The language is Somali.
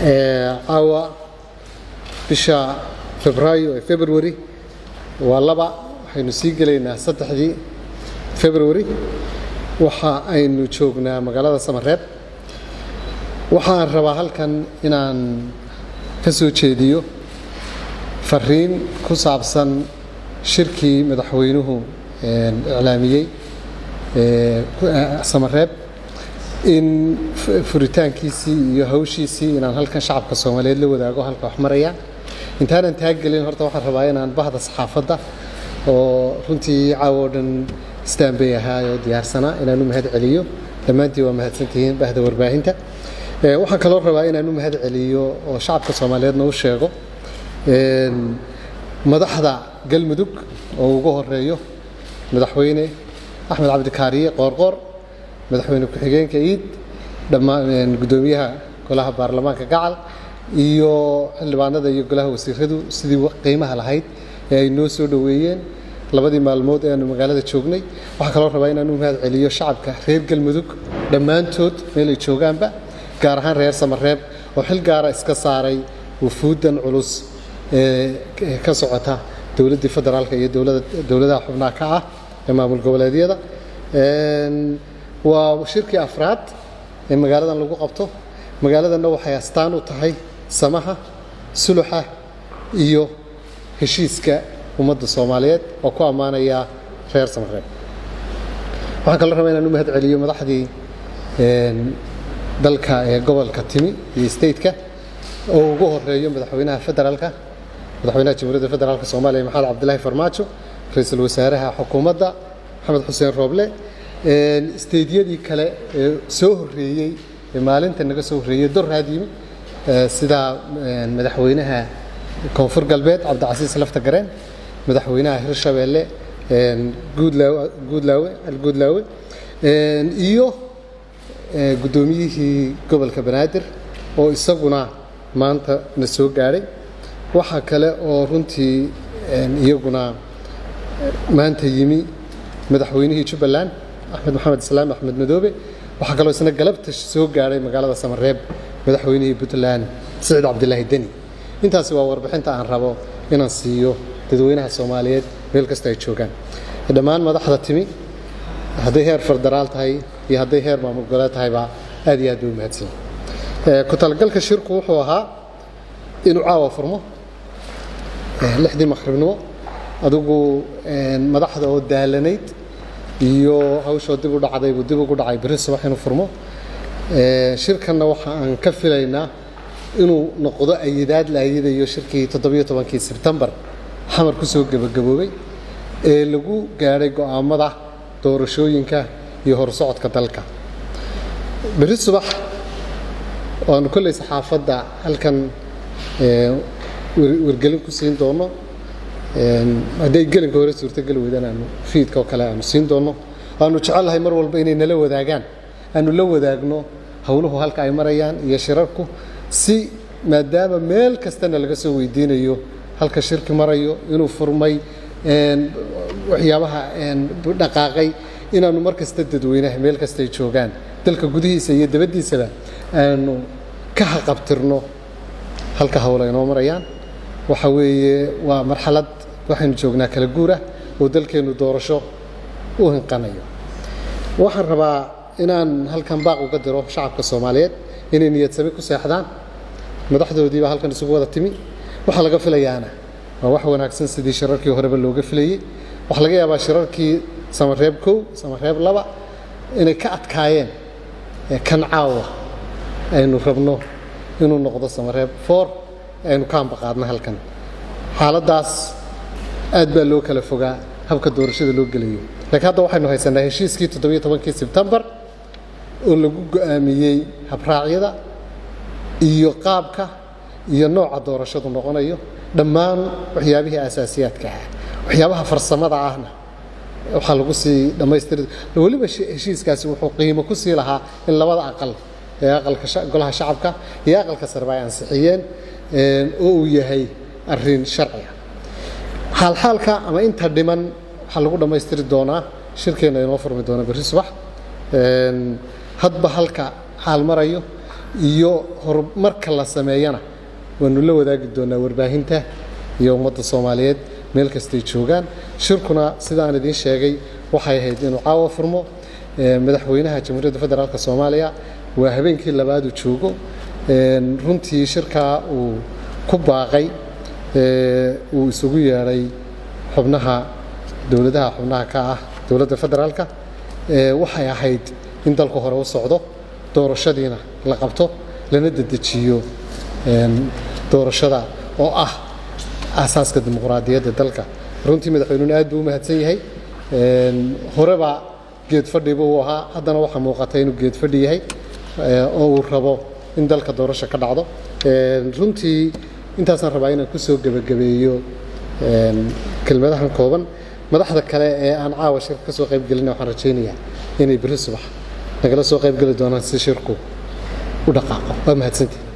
عاوة بشا فبراير واللبا حينسيق لنا صدحدي فبراير waxa aynu joognaa magaalada Samareeb waxaan rabaa halkan inaan ka soo jeediyo fariin ku saabsan shirkii madaxweynuhu iclaamiyay Samareeb in furitaankiisii iyo hawshiisii inaan halkan shacabka Soomaaliyeed la wadaago halka wax maraya intaanan taagelin horta waxaan rabaa inaan bahda saxaafadda oo runtii caawadan استنبيه هاي وديارسنا إن أنو مهد عليو لما أنتي ومهدسنتين بهذا ورباهنتا وحن كلام ربا إن أنو مهد عليو وشعب كصوماليا نوشيغو مدحدا قل مدوك وجوه الريو مدحويني أحمد عبد الكاري قرقر مدحويني كحجين كيد لما قدوميها كلها برلمان كقعل يو اللي بعنا ده يقولها وسيفدو سدي قيمها لهيد نوسو دويين labadii maalmood ee magaalada joognay waxa kale oo rabaa inaan u mahad celiyo shacabka reer Galmudug dhamaantood meel ay joogaanba gaar ahaan reer Samareeb oo xil gaar ah iska saaray wufuudan culus ee ka socota dawladda federaalka iyo dawladaha xubnaha ka ah ee maamul goboleedyada waa shirkii afraad ee magaaladan lagu qabto magaaladan waxay astaan u tahay samaha suluxa iyo heshiiska ummadda Soomaaliyeed oo ku amaanaya reer Samareeb waxaan kala rabaa inaan u mahad celiyo madaxdii dalka ee gobolka Timi iyo state-ka oo ugu horeeyo madaxweynaha federaalka madaxweynaha Jamhuuriyadda Federaalka Soomaaliya Maxamed Cabdullaahi Farmaajo ra'iisul wasaaraha xukuumadda Maxamed Xuseen Rooble state-yadii kale ee soo horeeyay maalinta naga soo horeeyay Dooraadimi sida madaxweynaha koonfur galbeed Cabdicasiis Lafta Gareen madaxweynaha Hirshabeelle Guudlaawe iyo gudoomiyihii gobolka Banaadir oo isaguna maanta na soo gaaray waxa kale oo runtii iyaguna maanta yimi madaxweynihii Jubbaland Axmed Maxamed Islaam Axmed Madoobe waxa kale oo isna galabta soo gaaray magaalada Samareeb madaxweynihii Puntland Saciid Cabdilaahi Deni intaasi waa warbixinta aan rabo inaan siiyo dadweynaha Soomaaliyeed meel kasta ay joogaan dhammaan madaxda Timi haday heer federaal tahay iyo haday heer maamul goboleed tahay ba aad iyo aad u mahadsan ku talgalka shirku wuxuu ahaa inuu caawa furmo 6 maqribnimo adigu madaxda oo daalanayd iyo hawsha dib u dhacday bari subax inuu furmo shirkanna waxa aan ka filaynaa inuu noqdo ayadaad la ayadayo shirkii 17 Sebtembar xamar ku soo gabagaboobay ee lagu gaaray go'aamada doorashooyinka iyo horsocodka dalka bari subax oo kulay saxaafadda halkan wargelin ku siin doono haday gelinka hore suurtagal weydaan aanu fiidka oo kale aanu siin doono aanu jecelahay mar walba inay nala wadaagaan aanu la wadaagno hawluhu halka ay marayaan iyo shirarku si maadaama meel kastana laga soo weydiinayo halka shirki marayo inuu furmay waxyaabaha dhaqaaqay inaanu markasta dadweynaha meel kasta ay joogaan dalka gudihiisa iyo dibadiisaba aanu ka qabtirno halka hawlo inoo marayaan waxa weeye waa marxalad waxaan joognaa kala guura oo dalkeenu doorasho u hinqanayo waxaan rabaa inaan halkan baaq uga diro shacabka Soomaaliyeed inay niyad sami ku seexdaan madaxdoodii baa halkan isugu wada timi waxa laga filayaana waa wax wanaagsan sidii shirarkii horeba looga filayay waxa laga yaabaa shirarkii Samareeb 1 Samareeb 2 inay ka adkaayeen kan caawa aynu rabno inuu noqdo Samareeb 4 aynu ka ambaqaadna halkan xaaladaas aad baa loo kala fogaa habka doorashada loo galayo laakiin hadda waxaynu haysanaa heshiiskii 17 Sebtembar oo lagu go'aamiyay habraacyada iyo qaabka iyo nooca doorashadu noqonayo dhammaan waxyaabihii asaasiyaadka ah waxyaabaha farsamada ahna waxa lagu sii dhamaystiray waliba heshiiskaasi wuxuu qiimo ku sii lahaa in labada aqal ee aqalka golaha shacabka iyo aqalka sare ay ansixiyeen oo uu yahay arrin sharci ah xalka ama inta dhiman waxa lagu dhamaystiri doonaa shirkeena inoo furmi doona bari subax hadba halka xal marayo iyo horumarka la sameeyana waanu la wadaagi doonaa warbaahinta iyo ummadda Soomaaliyeed meel kasta ay joogaan shirkuna sida aan idin sheegay waxay ahayd inuu caawa furmo madaxweynaha Jamhuuriyadda Federaalka Soomaaliya waa habeenkii labaad uu joogo runtii shirka uu ku baaqay uu isugu yeeray xubnaha dawladaha xubnaha ka ah dawladda federaalka waxay ahayd in dalku hore u socdo doorashadiina la qabto lana dedejiyo doorashada oo ah asaaska dimuqraadiyadda dalka runtii madaxweynuhu aad buu u mahadsan yahay horeba geed fadhiba uu ahaa haddana waxa muuqata inuu geed fadhi yahay oo uu rabo in dalka doorasho ka dhacdo runtii intaasaan rabaa inaan ku soo gabagabeeyo kelmadahan kooban madaxda kale ee aan caawa shirka ka soo qayb gelin waxaan rajaynayaa inay biri subax nagala soo qayb gali doonaan si shirku u dhaqaaqo waa mahadsantihiin